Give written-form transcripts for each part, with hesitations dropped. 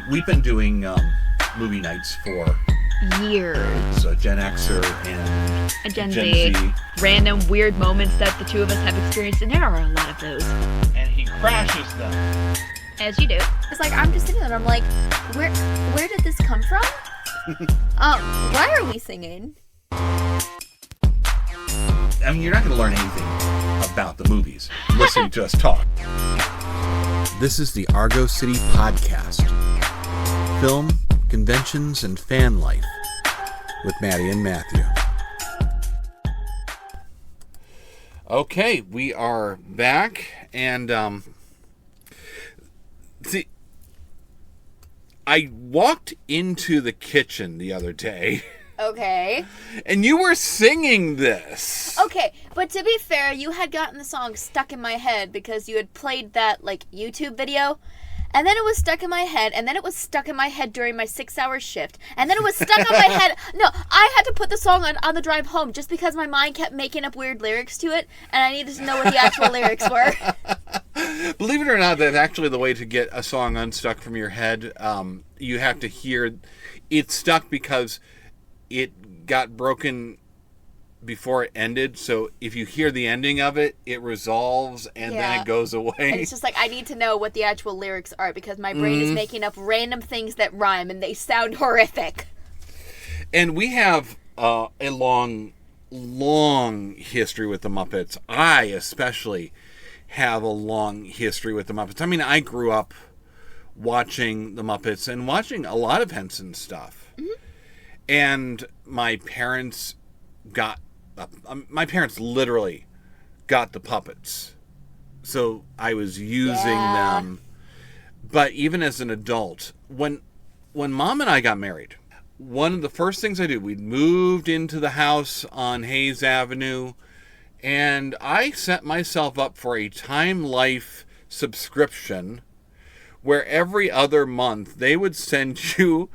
We've been doing movie nights for years. So Gen Xer and A Gen Z. Random weird moments that the two of us have experienced, and there are a lot of those. And he crashes them. As you do. It's like, I'm just sitting there and I'm like, where did this come from? Why are we singing? I mean, you're not going to learn anything about the movies listening to us talk. This is the Argo City Podcast. Film, conventions, and fan life with Maddie and Matthew. Okay, we are back, and see, I walked into the kitchen the other day. Okay. And you were singing this. Okay, but to be fair, you had gotten the song stuck in my head because you had played that, YouTube video. And then it was stuck in my head, and then it was stuck in my head during my 6-hour shift. And then it was stuck on my head. No, I had to put the song on the drive home just because my mind kept making up weird lyrics to it, and I needed to know what the actual lyrics were. Believe it or not, that's actually the way to get a song unstuck from your head. You have to hear it stuck because it got broken before it ended. So if you hear the ending of it, it resolves and then it goes away. And it's just like, I need to know what the actual lyrics are because my brain is making up random things that rhyme and they sound horrific. And we have a long history with the Muppets. I especially have a long history with the Muppets. I mean, I grew up watching the Muppets and watching a lot of Henson stuff. Mm-hmm. And my parents literally got the puppets. So I was using them. But even as an adult, when Mom and I got married, one of the first things I did, we moved into the house on Hayes Avenue, and I set myself up for a Time Life subscription where every other month they would send you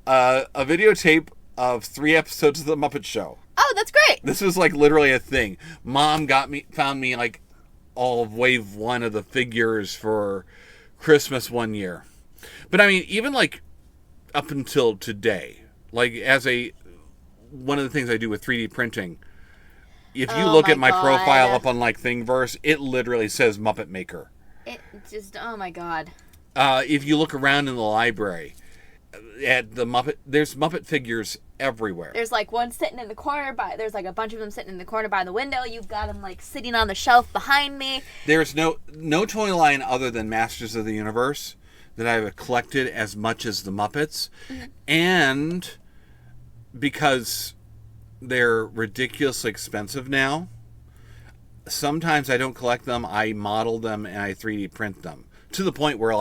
a videotape of 3 episodes of The Muppet Show. Oh, that's great. This was literally a thing. Mom found me all of wave 1 of the figures for Christmas one year. But I mean, even up until today, one of the things I do with 3D printing, if you look at my profile up on Thingiverse, it literally says Muppet Maker. It just, oh my God. If you look around in the library at the Muppet, there's Muppet figures everywhere. There's one sitting in the corner there's a bunch of them sitting in the corner by the window. You've got them sitting on the shelf behind me. There's no toy line other than Masters of the Universe that I've collected as much as the Muppets. Mm-hmm. And because they're ridiculously expensive now, sometimes I don't collect them. I model them and I 3D print them to the point where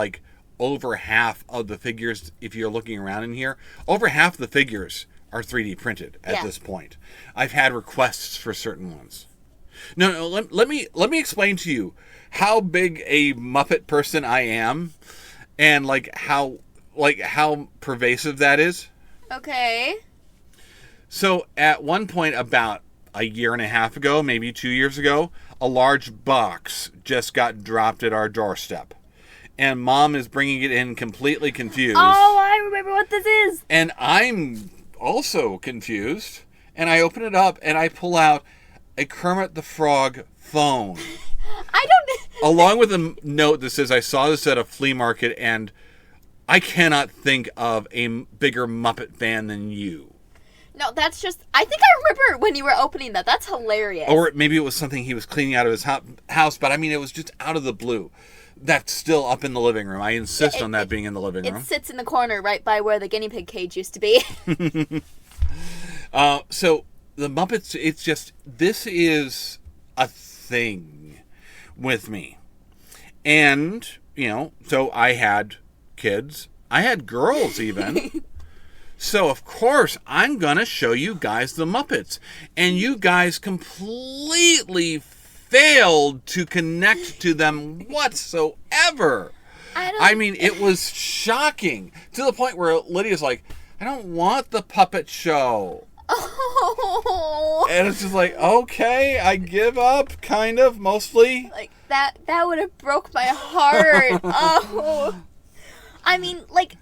over half of the figures, if you're looking around in here, over half the figures are 3D printed at this point. I've had requests for certain ones. No, let me explain to you how big a Muppet person I am and how pervasive that is. Okay. So at one point about a year and a half ago, maybe 2 years ago, a large box just got dropped at our doorstep. And Mom is bringing it in completely confused. Oh, I remember what this is. And I'm also confused. And I open it up and I pull out a Kermit the Frog phone. Along with a note that says, I saw this at a flea market and I cannot think of a bigger Muppet fan than you. No, that's just, I think I remember when you were opening that. That's hilarious. Or maybe it was something he was cleaning out of his house. But I mean, it was just out of the blue. That's still up in the living room. I insist on that being in the living room. It sits in the corner right by where the guinea pig cage used to be. So the Muppets, it's just, this is a thing with me. And, so I had kids. I had girls even. So, of course, I'm going to show you guys the Muppets. And you guys completely failed to connect to them whatsoever. I mean, it was shocking to the point where Lydia's like, I don't want the puppet show. Oh. And it's just okay, I give up, kind of, mostly. That would have broke my heart. Oh. I mean, like,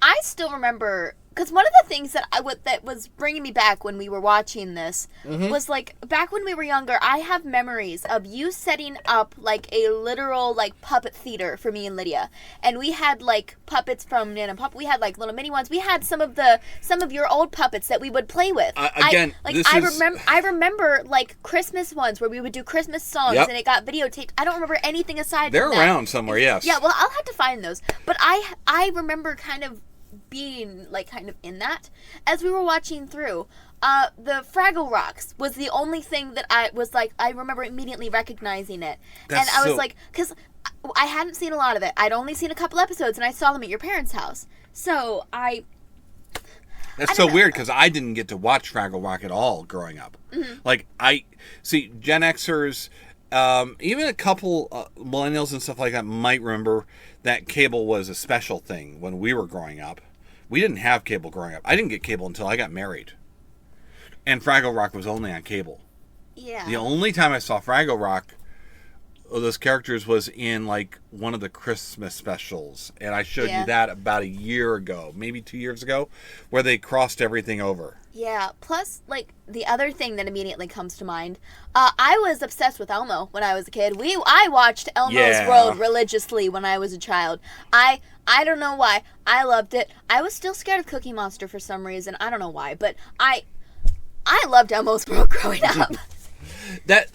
I still remember, because one of the things that that was bringing me back when we were watching this was, like, back when we were younger, I have memories of you setting up, like, a literal, like, puppet theater for me and Lydia. And we had, like, puppets from Nana Puppet. We had, like, little mini ones. We had some of your old puppets that we would play with. I remember, like, Christmas ones where we would do Christmas songs and it got videotaped. I don't remember anything aside They're from that. They're around somewhere, yes. Yeah, well, I'll have to find those. But I remember kind of being, like, kind of in that as we were watching through. The Fraggle Rocks was the only thing that I was like, I remember immediately recognizing it. And I was like, because I hadn't seen a lot of it. I'd only seen a couple episodes, and I saw them at your parents' house. So That's so weird, because I didn't get to watch Fraggle Rock at all growing up. Mm-hmm. Like, see, Gen Xers, even a couple millennials and stuff like that might remember that cable was a special thing when we were growing up. We didn't have cable growing up. I didn't get cable until I got married. And Fraggle Rock was only on cable. Yeah. The only time I saw Fraggle Rock, those characters, was in, like, one of the Christmas specials. And I showed you that about a year ago, maybe 2 years ago, where they crossed everything over. Yeah, plus, like, the other thing that immediately comes to mind, I was obsessed with Elmo when I was a kid. I watched Elmo's World religiously when I was a child. I don't know why. I loved it. I was still scared of Cookie Monster for some reason. I don't know why, but I loved Elmo's World growing up. That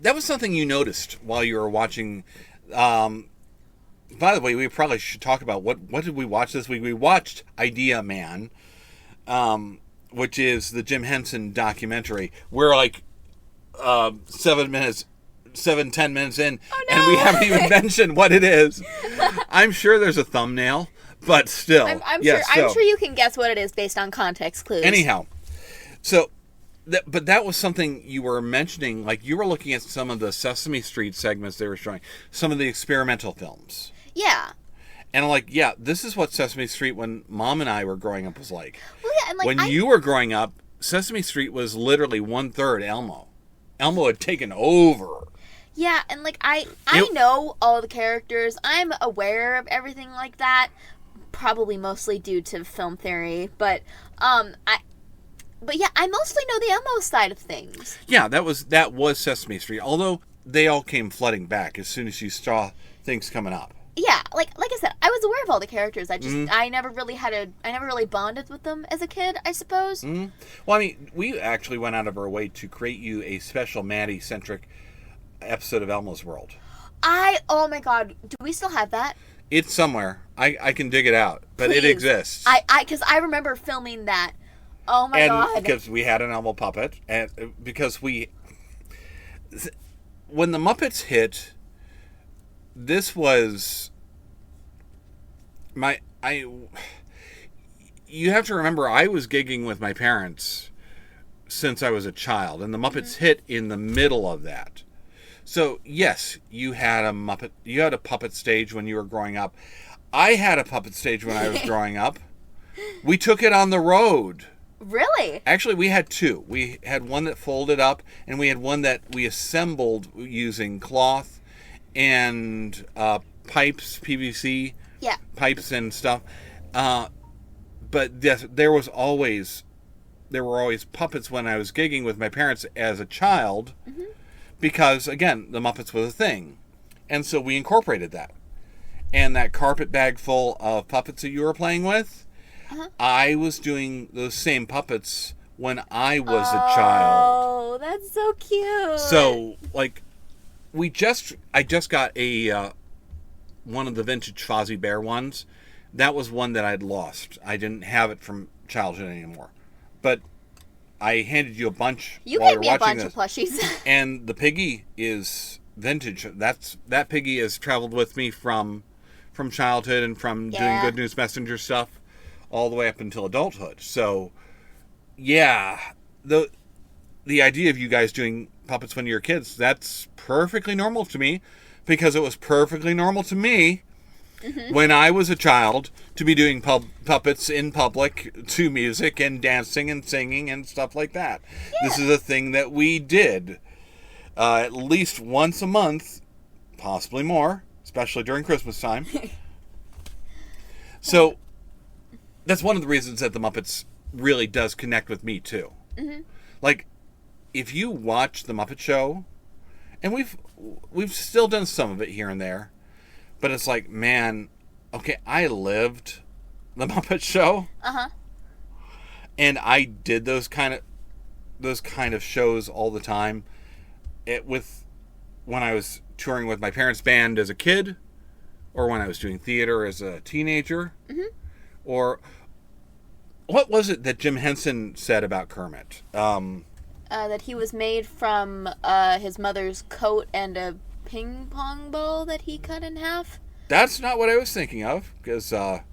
was something you noticed while you were watching. By the way, we probably should talk about what did we watch this week. We watched Idea Man, which is the Jim Henson documentary. We're like 10 minutes in, and we haven't even mentioned what it is. I'm sure there's a thumbnail, but still. I'm sure you can guess what it is based on context clues. Anyhow, so, but that was something you were mentioning. Like, you were looking at some of the Sesame Street segments they were showing, some of the experimental films. Yeah. And I'm like, yeah, this is what Sesame Street when Mom and I were growing up was like. Well, yeah, and like when you were growing up, Sesame Street was literally 1/3 Elmo. Elmo had taken over. Yeah, and like I know all the characters. I'm aware of everything like that. Probably mostly due to film theory, but yeah, I mostly know the Elmo side of things. Yeah, that was Sesame Street. Although they all came flooding back as soon as you saw things coming up. Yeah, like I said, I was aware of all the characters. I never really bonded with them as a kid, I suppose. Mm-hmm. Well, I mean, we actually went out of our way to create you a special Maddie-centric episode of Elmo's World. Oh my god, do we still have that? It's somewhere. I can dig it out, but Please. It exists. Because I remember filming that. Oh my god. And because we had an Elmo puppet, and because when the Muppets hit, this was you have to remember, I was gigging with my parents since I was a child, and the Muppets hit in the middle of that. So, yes, you had a puppet stage when you were growing up. I had a puppet stage when I was growing up. We took it on the road. Really? Actually, we had two. We had one that folded up, and we had one that we assembled using cloth and pipes, PVC pipes and stuff. But yes, there were always puppets when I was gigging with my parents as a child, because, again, the Muppets was a thing. And so we incorporated that. And that carpet bag full of puppets that you were playing with, I was doing those same puppets when I was a child. Oh, that's so cute. So, like, I just got one of the vintage Fozzie Bear ones. That was one that I'd lost. I didn't have it from childhood anymore. But I handed you a bunch. You gave me a bunch of plushies. And the piggy is vintage. That piggy has traveled with me from childhood and from doing Good News Messenger stuff all the way up until adulthood. So, yeah, the idea of you guys doing puppets when you were kids, that's perfectly normal to me, because it was perfectly normal to me when I was a child to be doing puppets in public to music and dancing and singing and stuff like that. Yeah. This is a thing that we did at least once a month, possibly more, especially during Christmas time. So that's one of the reasons that the Muppets really does connect with me too. Mm-hmm. Like, if you watch the Muppet Show, and we've still done some of it here and there, but it's like, man, okay, I lived the Muppet Show. Uh-huh. And I did those kind of shows all the time. When I was touring with my parents' band as a kid, or when I was doing theater as a teenager, Mm-hmm. or what was it that Jim Henson said about Kermit? That he was made from his mother's coat and a ping pong ball that he cut in half. That's not what I was thinking of, because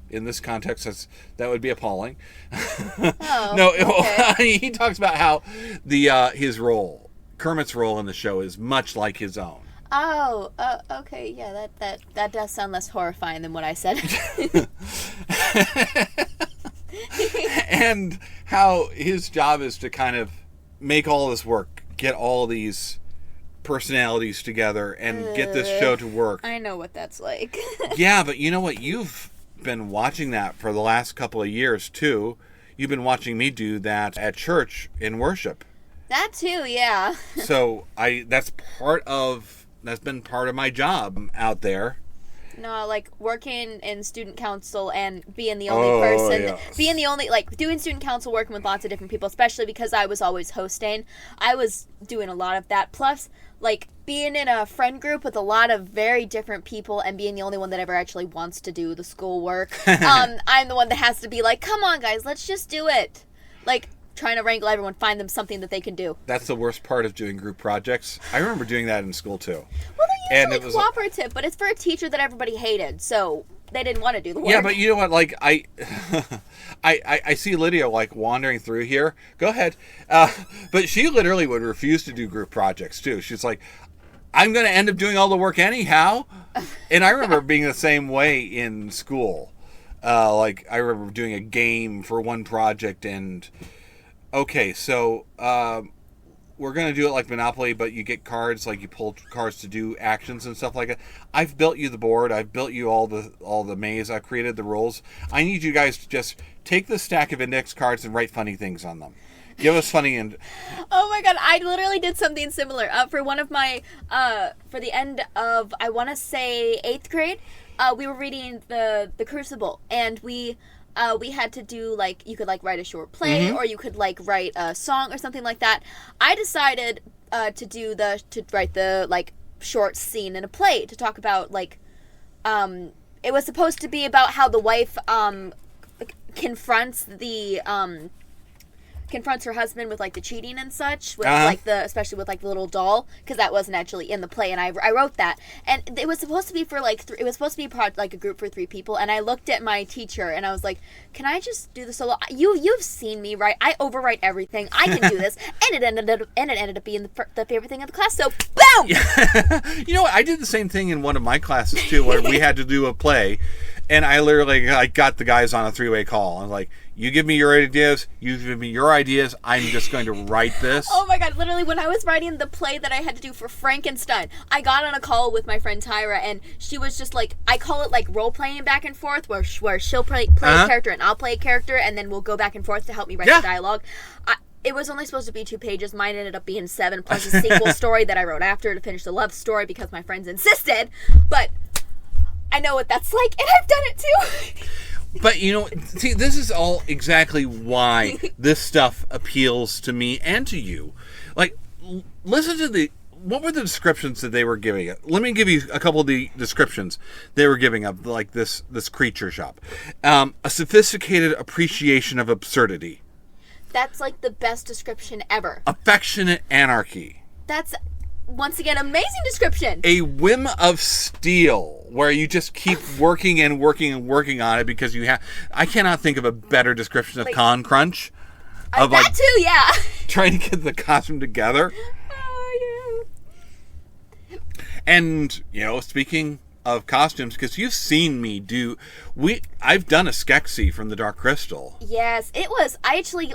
in this context, that would be appalling. Oh, No, okay. he talks about how Kermit's role in the show is much like his own. Oh, okay, yeah, that does sound less horrifying than what I said. And how his job is to kind of make all this work, get all these personalities together, and get this show to work. I know what that's like. Yeah, but you know what? You've been watching that for the last couple of years, too. You've been watching me do that at church in worship. That too, yeah. So that's been part of my job out there. No, like working in student council and being the only person, yes. being the only, like doing student council, working with lots of different people, especially because I was always hosting. I was doing a lot of that. Plus, like being in a friend group with a lot of very different people and being the only one that ever actually wants to do the school work. I'm the one that has to be like, come on guys, let's just do it. Like, trying to wrangle everyone, find them something that they can do. That's the worst part of doing group projects. I remember doing that in school, too. Well, they're And usually cooperative, but it's for a teacher that everybody hated, so they didn't want to do the work. Yeah, but you know what? Like, I see Lydia, like, wandering through here. Go ahead. But she literally would refuse to do group projects, too. She's like, I'm going to end up doing all the work anyhow. And I remember being the same way in school. Like, I remember doing a game for one project, and okay, so we're going to do it like Monopoly, but you get cards, like you pull cards to do actions and stuff like that. I've built you the board. I've built you all the maze. I've created the rules. I need you guys to just take the stack of index cards and write funny things on them. Give us funny and... Oh my god, I literally did something similar. For one of my, for the end of, I want to say 8th grade, we were reading the Crucible, and we had to do, like, you could, like, write a short play, Mm-hmm. or you could, like, write a song or something like that. I decided to write the, like, short scene in a play to talk about, like, it was supposed to be about how the wife, confronts her husband with, like, the cheating and such, with like especially with, like, the little doll, because that wasn't actually in the play, and I wrote that, and it was supposed to be for, like, it was supposed to be like a group for 3 people, and I looked at my teacher and I was like, can I just do the solo? You've seen me write. I overwrite everything. I can do this. And it ended up being the favorite thing of the class. So boom. You know what? I did the same thing in one of my classes too, where we had to do a play, and I literally got the guys on a 3-way call. I was like, you give me your ideas, you give me your ideas, I'm just going to write this. Oh my god, literally when I was writing the play that I had to do for Frankenstein, I got on a call with my friend Tyra, and she was just like, I call it like role-playing back and forth, where she'll play a character and I'll play a character, and then we'll go back and forth to help me write the dialogue. It was only supposed to be 2 pages. Mine ended up being 7, plus a sequel story that I wrote after to finish the love story because my friends insisted, but I know what that's like, and I've done it too. But, you know, see, this is all exactly why this stuff appeals to me and to you. Like, listen to what were the descriptions that they were giving it? Let me give you a couple of the descriptions they were giving of, like, this creature shop. A sophisticated appreciation of absurdity. That's, like, the best description ever. Affectionate anarchy. That's, once again, amazing description. A whim of steel, where you just keep working and working and working on it because you have... I cannot think of a better description of Con Crunch. Of, that too, yeah. Trying to get the costume together. Oh, yeah. And, you know, speaking of costumes, because you've seen me do. I've done a Skeksis from the Dark Crystal. Yes, it was. I actually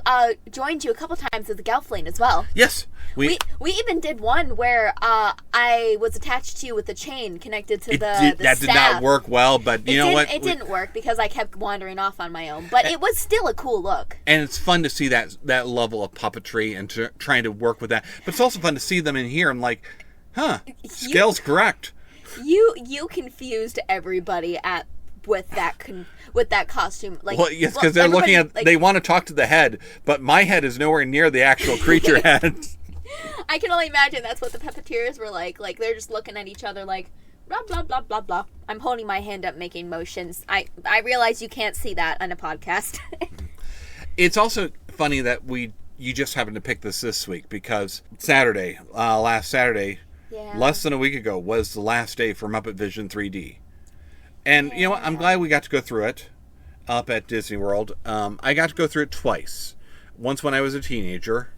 joined you a couple times at the Gelfling as well. Yes, we even did one where I was attached to you with the chain connected to the that staff. did not work well, but you know what? It didn't work because I kept wandering off on my own. But it was still a cool look. And it's fun to see that level of puppetry and trying to work with that. But it's also fun to see them in here. I'm like, scale's correct. You confused everybody with that costume. Like, well, yes, because they're looking at. Like, they want to talk to the head, but my head is nowhere near the actual creature head. I can only imagine that's what the puppeteers were like. Like, they're just looking at each other like, blah, blah, blah, blah, blah. I'm holding my hand up making motions. I realize you can't see that on a podcast. It's also funny that you just happened to pick this week, because last Saturday, less than a week ago, was the last day for Muppet Vision 3D. And you know what? I'm glad we got to go through it up at Disney World. I got to go through it twice. Once when I was a teenager,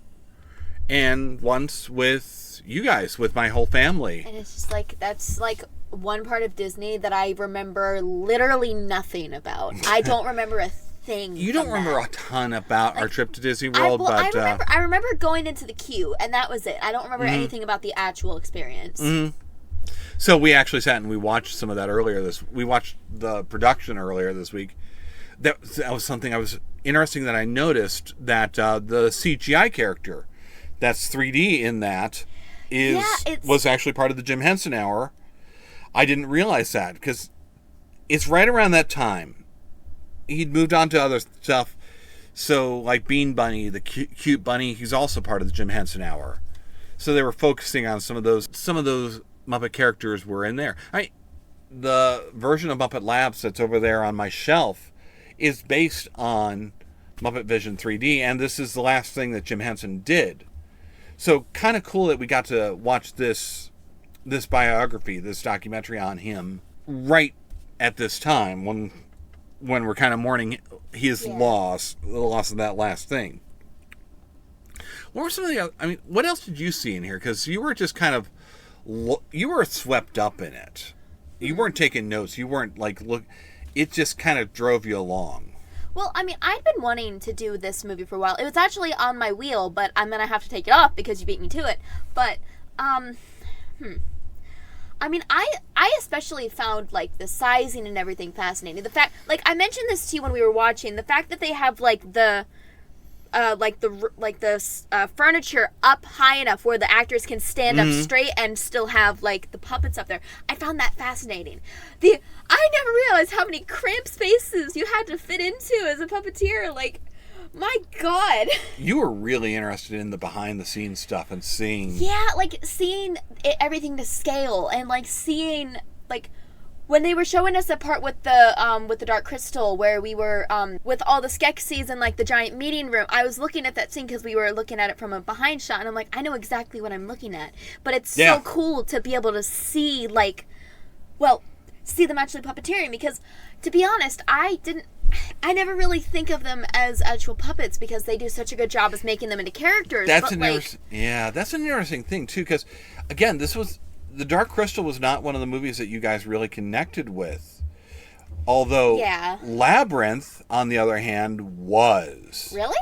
and once with you guys, with my whole family. And it's just like, that's like one part of Disney that I remember literally nothing about. I don't remember a thing. You don't remember a ton about our trip to Disney World, but I remember going into the queue, and that was it. I don't remember anything about the actual experience. Mm-hmm. So we actually sat and we watched some of that earlier. We watched the production earlier this week. That was something I was interesting that I noticed, that the CGI character that's 3D in that was actually part of the Jim Henson Hour. I didn't realize that, because it's right around that time. He'd moved on to other stuff. So, like Bean Bunny, the cute bunny, he's also part of the Jim Henson Hour. So they were focusing on some of those Muppet characters were in there. The version of Muppet Labs that's over there on my shelf is based on Muppet Vision 3D, and this is the last thing that Jim Henson did. So kind of cool that we got to watch this biography, this documentary on him, right at this time when we're kind of mourning his loss, the loss of that last thing. What were some of the other, what else did you see in here? Because you were just kind of, you were swept up in it. You weren't taking notes. You weren't like, it just kind of drove you along. Well, I'd been wanting to do this movie for a while. It was actually on my wheel, but I'm going to have to take it off because you beat me to it. But, I especially found, like, the sizing and everything fascinating. The fact, like, I mentioned this to you when we were watching, the fact that they have, like, the furniture up high enough where the actors can stand up straight and still have, like, the puppets up there. I found that fascinating. I never realized how many cramped spaces you had to fit into as a puppeteer. Like, my God. You were really interested in the behind-the-scenes stuff and seeing... Yeah, like, seeing everything to scale and, like, seeing, like... When they were showing us the part with the Dark Crystal, where we were with all the Skeksis and like the giant meeting room, I was looking at that scene because we were looking at it from a behind shot, and I'm like, I know exactly what I'm looking at. But it's so cool to be able to see see them actually puppeteering, because to be honest, I never really think of them as actual puppets because they do such a good job as making them into characters. That's an interesting thing too, because again, The Dark Crystal was not one of the movies that you guys really connected with. Although Labyrinth, on the other hand, was. Really?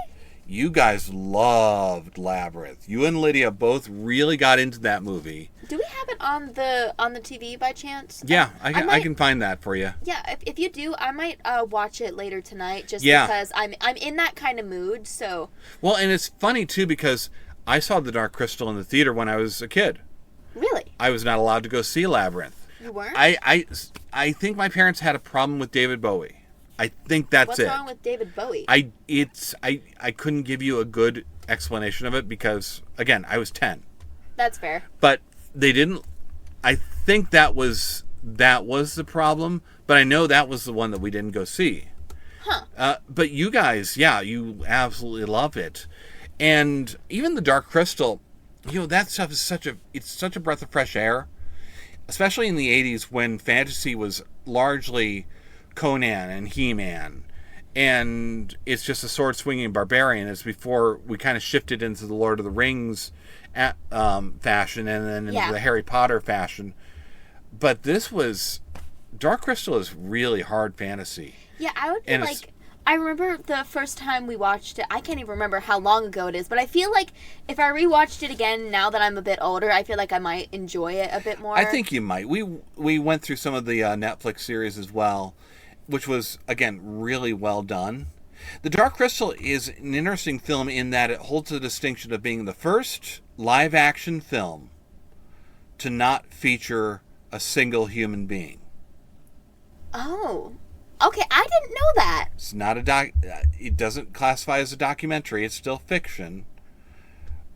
You guys loved Labyrinth. You and Lydia both really got into that movie. Do we have it on the TV by chance? Yeah, I can find that for you. Yeah, if you do, I might watch it later tonight just because I'm in that kind of mood, so. Well, and it's funny too because I saw The Dark Crystal in the theater when I was a kid. Really? I was not allowed to go see Labyrinth. You weren't? I think my parents had a problem with David Bowie. I think that's it. What's wrong with David Bowie? I couldn't give you a good explanation of it because, again, I was 10. That's fair. But they didn't. I think that was the problem. But I know that was the one that we didn't go see. Huh. But you guys, you absolutely love it, and even The Dark Crystal. That stuff is such a breath of fresh air, especially in the 80s when fantasy was largely Conan and He-Man, and it's just a sword-swinging barbarian. It's before we kind of shifted into the Lord of the Rings fashion and then into the Harry Potter fashion. But this was Dark Crystal is really hard fantasy. Yeah, I would be And like... I remember the first time we watched it, I can't even remember how long ago it is, but I feel like if I rewatched it again now that I'm a bit older, I feel like I might enjoy it a bit more. I think you might. We went through some of the Netflix series as well, which was, again, really well done. The Dark Crystal is an interesting film in that it holds the distinction of being the first live-action film to not feature a single human being. Oh, okay, I didn't know that. It's not a it doesn't classify as a documentary. It's still fiction.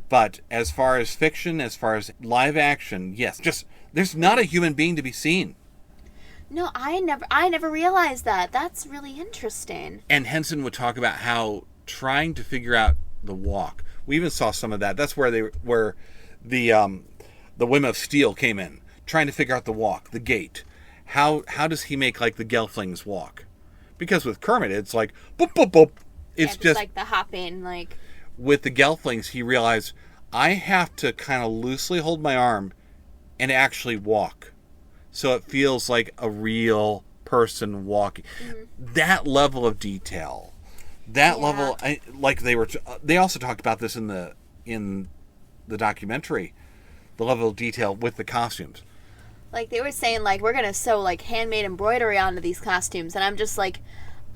But as far as fiction, as far as live action, yes, just there's not a human being to be seen. No, I never realized that. That's really interesting. And Henson would talk about how trying to figure out the walk. We even saw some of that. That's where the Whim of Steel came in, trying to figure out the walk, the gait. How does he make like the Gelflings walk? Because with Kermit, it's like boop boop boop. It's just just like the hopping, like. With the Gelflings, he realized I have to kind of loosely hold my arm and actually walk, so it feels like a real person walking. Mm-hmm. That level of detail, that level, they also talked about this in the documentary, the level of detail with the costumes. Like, they were saying, like, we're going to sew, like, handmade embroidery onto these costumes. And I'm just like,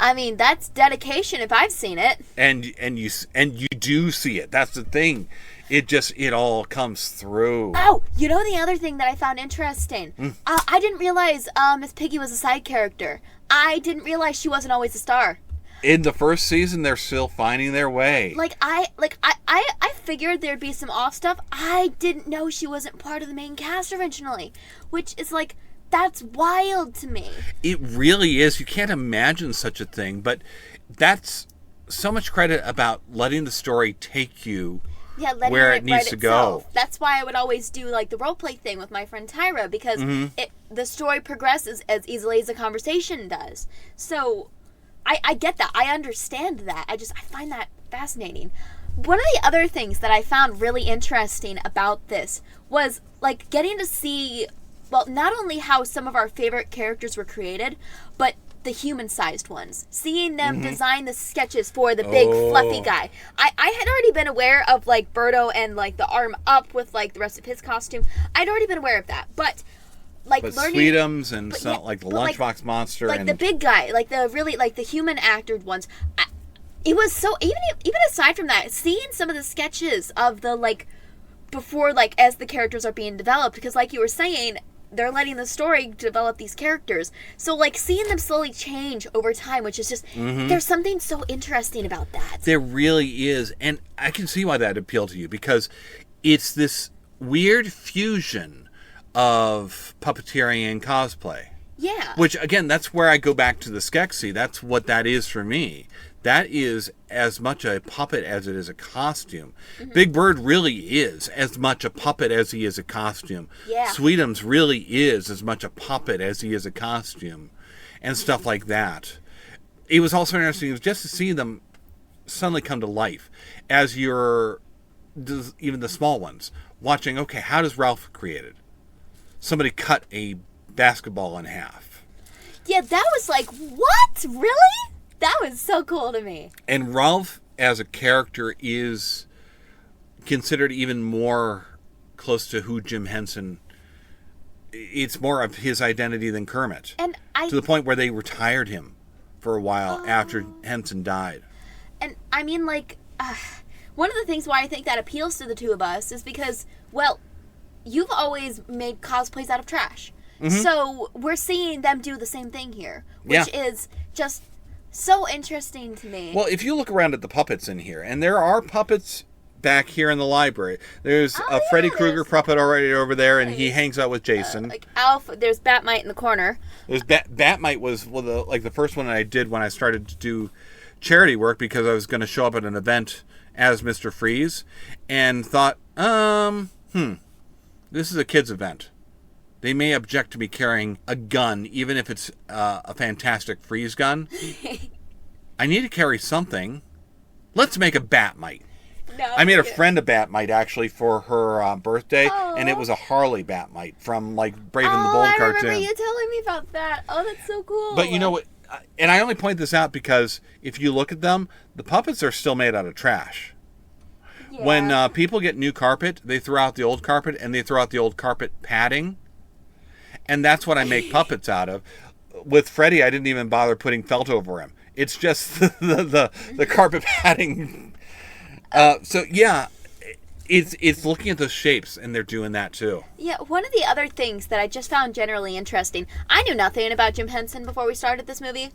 I mean, that's dedication if I've seen it. And you do see it. That's the thing. It all comes through. Oh, you know the other thing that I found interesting? I didn't realize Miss Piggy was a side character. I didn't realize she wasn't always a star. In the first season, they're still finding their way. I figured there'd be some off stuff. I didn't know she wasn't part of the main cast originally, which is like, that's wild to me. It really is. You can't imagine such a thing, but that's so much credit about letting the story take you where it needs to go. That's why I would always do like the role play thing with my friend Tyra, because the story progresses as easily as the conversation does. So I get that. I understand that. I find that fascinating. One of the other things that I found really interesting about this was like getting to see, well, not only how some of our favorite characters were created, but the human-sized ones. Seeing them design the sketches for the big fluffy guy. I had already been aware of like Birdo and like the arm up with like the rest of his costume. I'd already been aware of that, but learning Sweetums and like the Lunchbox Monster, like and the big guy, like the really like the human acted ones. It was so even aside from that, seeing some of the sketches of the like before, like as the characters are being developed, because like you were saying, they're letting the story develop these characters. So like seeing them slowly change over time, which is just there's something so interesting about that. There really is, and I can see why that appealed to you, because it's this weird fusion of puppeteering and cosplay. Yeah. Which, again, that's where I go back to the Skeksis. That's what that is for me. That is as much a puppet as it is a costume. Big Bird really is as much a puppet as he is a costume. Yeah. Sweetums really is as much a puppet as he is a costume. And stuff like that. It was also interesting just to see them suddenly come to life as you're, even the small ones, watching, okay, how does Ralph created? Somebody cut a basketball in half. Yeah, that was like, what? Really? That was so cool to me. And Ralph, as a character, is considered even more close to who Jim Henson. It's more of his identity than Kermit. And to the point where they retired him for a while after Henson died. And I mean, like, one of the things why I think that appeals to the two of us is because, well, you've always made cosplays out of trash. So we're seeing them do the same thing here, which is just so interesting to me. Well, if you look around at the puppets in here, and there are puppets back here in the library. There's a Freddy Krueger puppet already over there, and he hangs out with Jason. Like Alf, there's Batmite in the corner. There's Batmite was the first one I did when I started to do charity work, because I was going to show up at an event as Mr. Freeze, and thought, this is a kids event. They may object to me carrying a gun, even if it's a fantastic freeze gun. I need to carry something. Let's make a Batmite. No, I made a friend a Batmite actually for her birthday, and it Aw. was a Harley Batmite from like Brave and the Oh, Bold I cartoon. remember you telling me about that. Oh, that's so cool. But you know what? And I only point this out because if you look at them, the puppets are still made out of trash. Yeah. When people get new carpet, they throw out the old carpet and they throw out the old carpet padding. And that's what I make puppets out of. With Freddy, I didn't even bother putting felt over him. It's just the carpet padding. So yeah, it's looking at those shapes, and they're doing that too. Yeah, one of the other things that I just found generally interesting, I knew nothing about Jim Henson before we started this movie.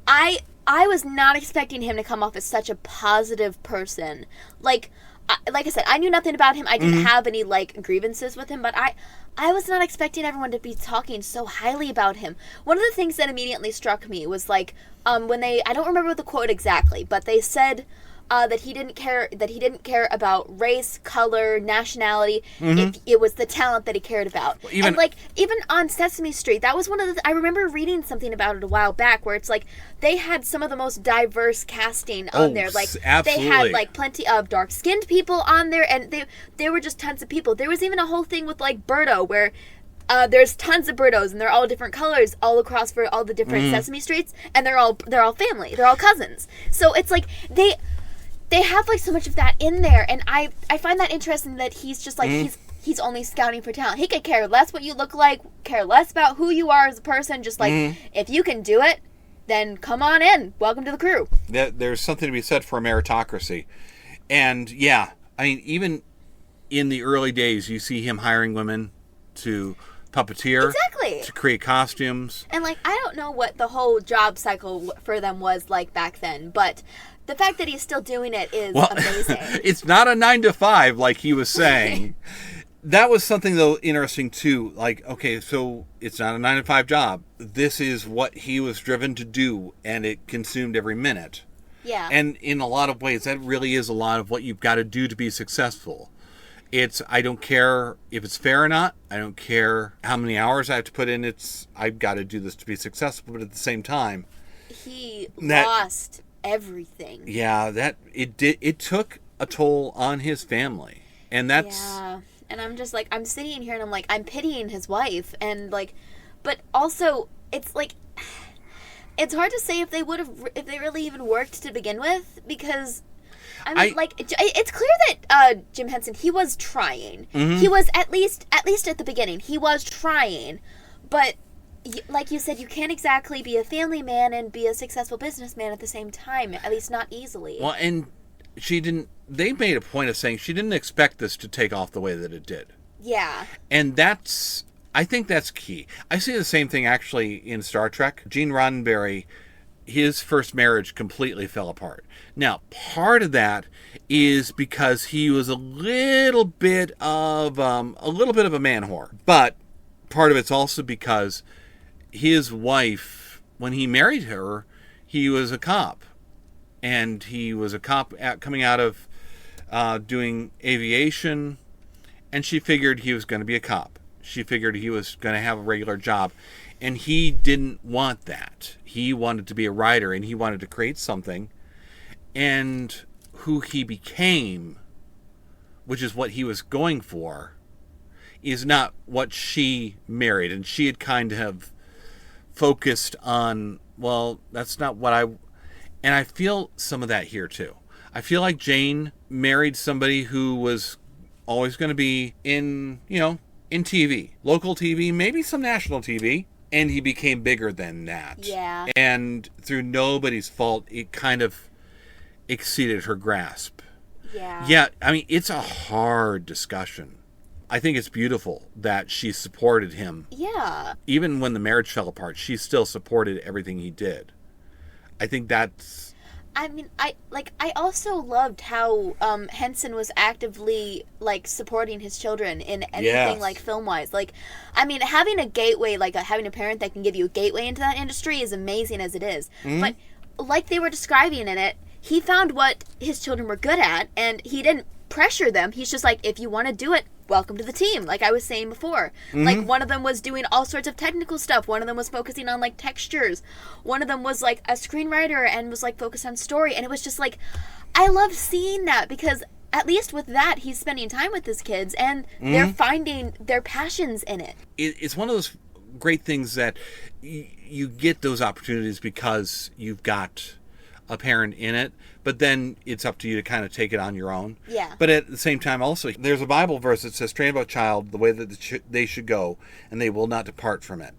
I was not expecting him to come off as such a positive person. Like I said, I knew nothing about him. I didn't have any, like, grievances with him, but I was not expecting everyone to be talking so highly about him. One of the things that immediately struck me was, like, when they, I don't remember the quote exactly, but they said that he didn't care about race, color, nationality. It was the talent that he cared about. And like even on Sesame Street, that was one of the. I remember reading something about it a while back, where it's like they had some of the most diverse casting on there. Like absolutely. they had like plenty of dark-skinned people on there, and they were just tons of people. There was even a whole thing with like Birdo, where there's tons of Birdos, and they're all different colors all across for all the different Sesame Streets, and they're all family, they're all cousins. So it's like they have like so much of that in there, and I find that interesting that he's just like he's only scouting for talent. He could care less what you look like, care less about who you are as a person. Just like if you can do it, then come on in. Welcome to the crew. There's something to be said for meritocracy, and yeah, I mean even in the early days, you see him hiring women to puppeteer, Exactly. to create costumes, And like I don't know what the whole job cycle for them was like back then, but the fact that he's still doing it is amazing. It's not a 9 to 5 like he was saying. That was something though interesting too. Like, okay, so it's not a 9 to 5 job. This is what he was driven to do, and it consumed every minute. Yeah. And in a lot of ways, that really is a lot of what you've got to do to be successful. I don't care if it's fair or not. I don't care how many hours I have to put in. I've got to do this to be successful. But at the same time, he lost everything. Yeah, it took a toll on his family. And that's... Yeah. And I'm just like, I'm sitting here and I'm like, I'm pitying his wife. And like, but also, it's like, it's hard to say if they really even worked to begin with, because... I mean, it's clear that Jim Henson, he was trying. He was, at least at the beginning, he was trying. But, like you said, you can't exactly be a family man and be a successful businessman at the same time, at least not easily. Well, and they made a point of saying she didn't expect this to take off the way that it did. Yeah. And I think that's key. I see the same thing actually in Star Trek. Gene Roddenberry, his first marriage completely fell apart. Now, part of that is because he was a little bit of a man whore. But part of it's also because his wife, when he married her, he was a cop. And he was a cop coming out of doing aviation. And she figured he was going to be a cop. She figured he was going to have a regular job. And he didn't want that. He wanted to be a writer, and he wanted to create something. And who he became, which is what he was going for, is not what she married. And she had kind of focused on, well, that's not what and I feel some of that here too. I feel like Jane married somebody who was always going to be in TV, local TV, maybe some national TV. And he became bigger than that. Yeah. And through nobody's fault, it kind of exceeded her grasp. Yeah. Yeah, I mean, it's a hard discussion. I think it's beautiful that she supported him. Yeah. Even when the marriage fell apart, she still supported everything he did. I think that's... I mean, I also loved how Henson was actively like supporting his children in anything like film-wise. Like, I mean, having a gateway, like having a parent that can give you a gateway into that industry is amazing as it is. But like they were describing in it, he found what his children were good at, and he didn't pressure them. He's just like, if you want to do it, welcome to the team, like I was saying before. Like, one of them was doing all sorts of technical stuff. One of them was focusing on, like, textures. One of them was, like, a screenwriter and was, like, focused on story. And it was just, like, I loved seeing that because at least with that, he's spending time with his kids, and they're finding their passions in it. It's one of those great things that you get those opportunities because you've got a parent in it, but then it's up to you to kind of take it on your own. Yeah. But at the same time also, there's a Bible verse that says, train up a child the way that they should go, and they will not depart from it.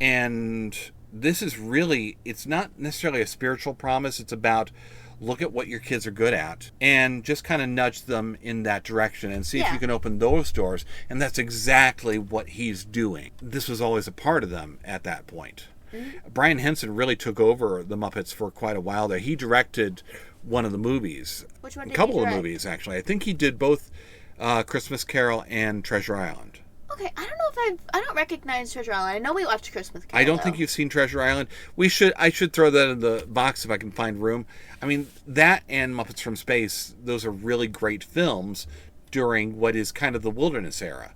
And this is really, it's not necessarily a spiritual promise. It's about, look at what your kids are good at and just kind of nudge them in that direction and see if you can open those doors. And that's exactly what he's doing. This was always a part of them at that point. Brian Henson really took over the Muppets for quite a while there. He directed one of the movies. Which one did a couple he of direct? movies, actually. I think he did both Christmas Carol and Treasure Island. Okay, I don't know if I don't recognize Treasure Island. I know we watched Christmas Carol. I don't think you've seen Treasure Island. I should throw that in the box if I can find room. I mean, that and Muppets from Space, those are really great films during what is kind of the wilderness era.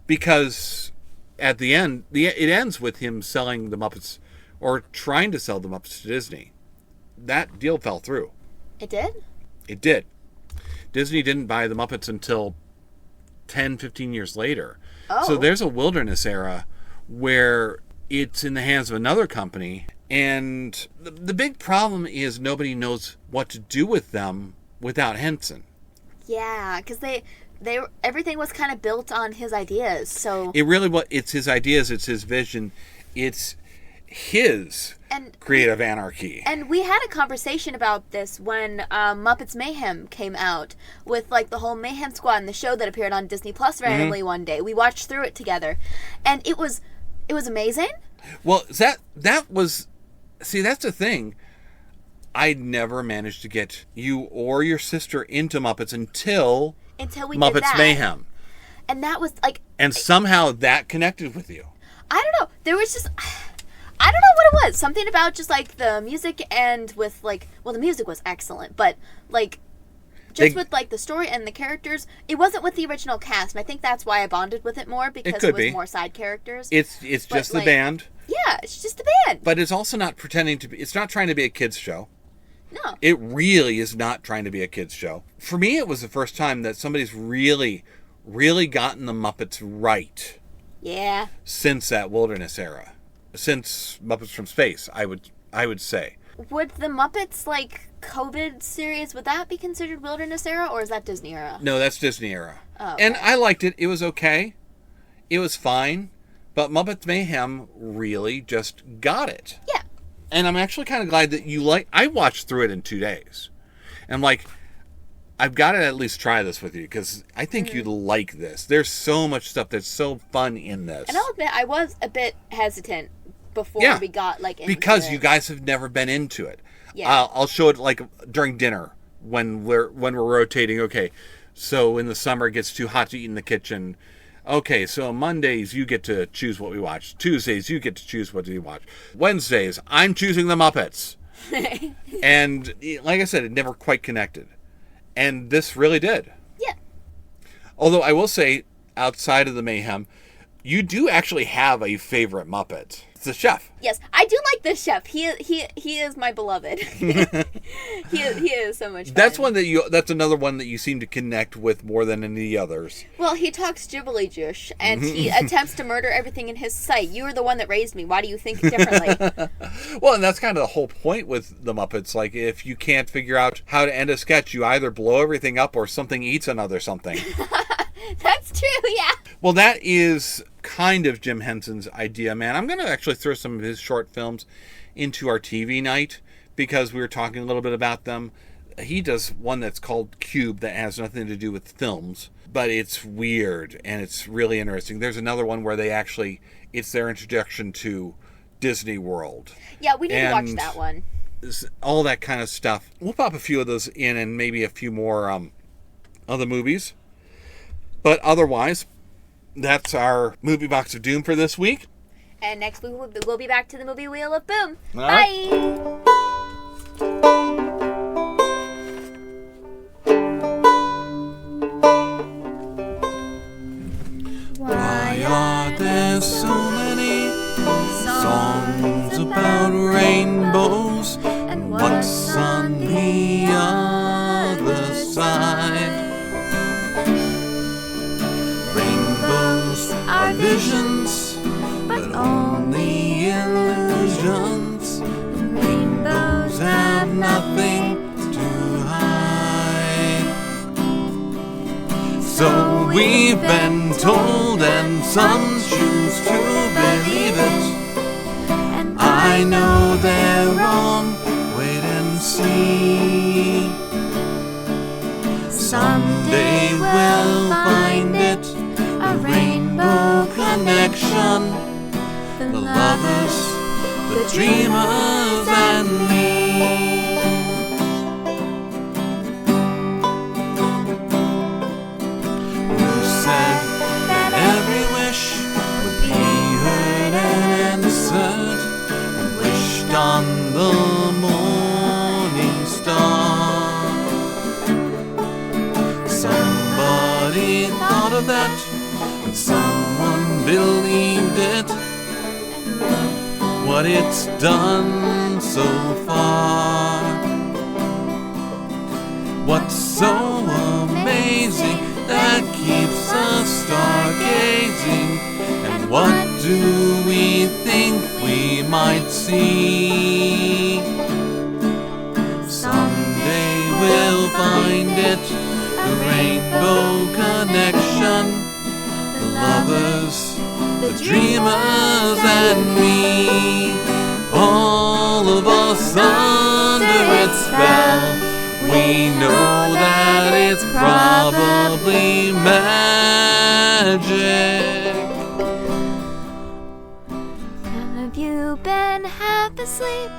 Because at the end, it ends with him selling the Muppets, or trying to sell the Muppets to Disney. That deal fell through. It did? It did. Disney didn't buy the Muppets until 10, 15 years later. Oh. So there's a wilderness era where it's in the hands of another company. And the big problem is nobody knows what to do with them without Henson. Yeah, because they everything was kind of built on his ideas. So It's his ideas, it's his vision, it's his creative anarchy. And we had a conversation about this when Muppets Mayhem came out, with like the whole Mayhem Squad and the show that appeared on Disney Plus randomly one day. We watched through it together, and it was amazing. Well, that was, see, that's the thing. I never managed to get you or your sister into Muppets until we Muppets did that. Mayhem. And that was like, And somehow that connected with you. I don't know. There was just, I don't know what it was. Something about just like the music, and with like, well, the music was excellent, but like just with like the story and the characters, it wasn't with the original cast, and I think that's why I bonded with it more, because it was more side characters. It's just the band. Yeah, it's just the band. But it's also not pretending to be, it's not trying to be a kids show. No. It really is not trying to be a kids show. For me, it was the first time that somebody's really, really gotten the Muppets right. Yeah. Since that wilderness era. Since Muppets from Space, I would say. Would the Muppets, like, COVID series, would that be considered wilderness era, or is that Disney era? No, that's Disney era. Oh, okay. And I liked it. It was okay. It was fine. But Muppets Mayhem really just got it. Yeah. And I'm actually kind of glad that I watched through it in 2 days. And I'm like, I've got to at least try this with you, because I think you'd like this. There's so much stuff that's so fun in this. And I'll admit, I was a bit hesitant before we got, like, into because it. you guys have never been into it. Yeah. I'll show it, like, during dinner when we're rotating. Okay, so in the summer it gets too hot to eat in the kitchen. Okay, so Mondays you get to choose what we watch. Tuesdays you get to choose what we watch. Wednesdays I'm choosing the Muppets. And like I said, it never quite connected. And this really did. Yeah. Although I will say, outside of the Mayhem, you do actually have a favorite Muppet. It's the chef. Yes, I do like this chef. He is my beloved. he is so much fun. That's another one that you seem to connect with more than any others. Well, he talks Ghibli Jush, and he attempts to murder everything in his sight. You were the one that raised me. Why do you think differently? Well, and that's kind of the whole point with the Muppets. Like, if you can't figure out how to end a sketch, you either blow everything up or something eats another something. That's true, yeah. Well, that is kind of Jim Henson's idea, man. I'm going to actually throw some of his short films into our TV night, because we were talking a little bit about them. He does one that's called Cube that has nothing to do with films, but it's weird and it's really interesting. There's another one where it's their introduction to Disney World. Yeah, we need to watch that one. All that kind of stuff. We'll pop a few of those in, and maybe a few more other movies. But otherwise, that's our movie box of doom for this week. And next week we'll be back to the movie Wheel of Boom. All Bye! Why are there so many songs about rainbows? And what's on the other side? visions, but only illusions. Rainbows have nothing to hide. So we've been told, and some choose to believe it. And I know they're wrong, wait and see. Someday we'll find it, a rainbow connection. The lovers, the dreamers, and me. Who said that every wish would be heard and answered, and wished on the morning star? Somebody thought of that, and someone believed it. What it's done so far. What's so amazing that keeps us stargazing? And what do we think we might see? Someday we'll find it, the rainbow connection, the lovers, the dreamers, and me. All of us under its spell, we know that it's probably magic. Have you been half asleep?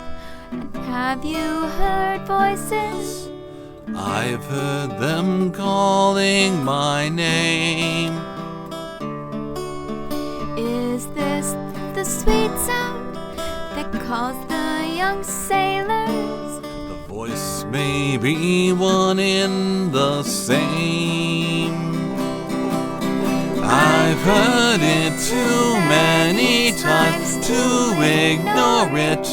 And have you heard voices? I've heard them calling my name. Is this the sweet sound that calls the young sailors? The voice may be one in the same. I've heard it too many times to ignore it.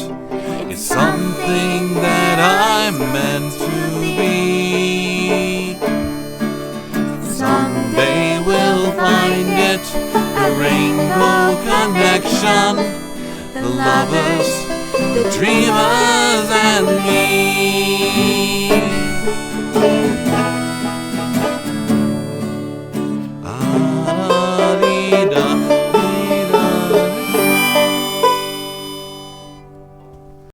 It's something that I'm meant to be. Someday we'll find it, a rainbow connection, the lovers, the dreamers.